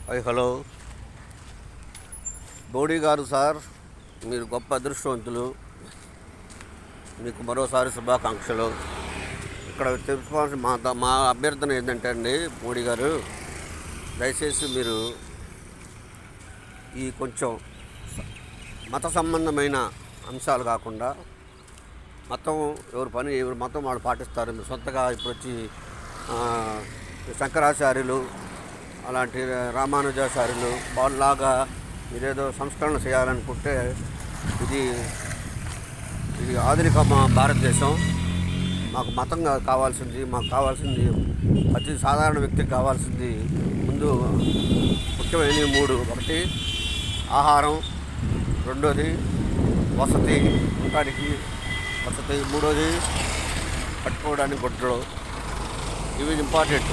Hello Modi గారు sir, మీరు గొప్ప అదృష్టవంతులు. మీకు మరోసారి శుభాకాంక్షలు. ఇక్కడ తెలుసుకోవాల్సిన మా అభ్యర్థన ఏంటంటే అండి, మోడీ గారు దయచేసి మీరు ఈ కొంచెం మత సంబంధమైన అంశాలు కాకుండా, ఎవరి మతం వాళ్ళు పాటిస్తారు. మీరు సొంతగా ఇప్పుడు వచ్చి శంకరాచార్యులు అలాంటి రామానుజాచార్యులు వాళ్ళలాగా మీరేదో సంస్కరణ చేయాలనుకుంటే ఇది ఆధునిక భారతదేశం. మాకు మతంగా మాకు కావాల్సింది అతి సాధారణ వ్యక్తికి కావాల్సింది ముందు ముఖ్యమైనవి 3. ఒకటి ఆహారం, రెండోది వసతి, ఉండటానికి వసతి, మూడోది కట్టుకోవడానికి గుడ్డలు. ఇవి ఇంపార్టెంట్.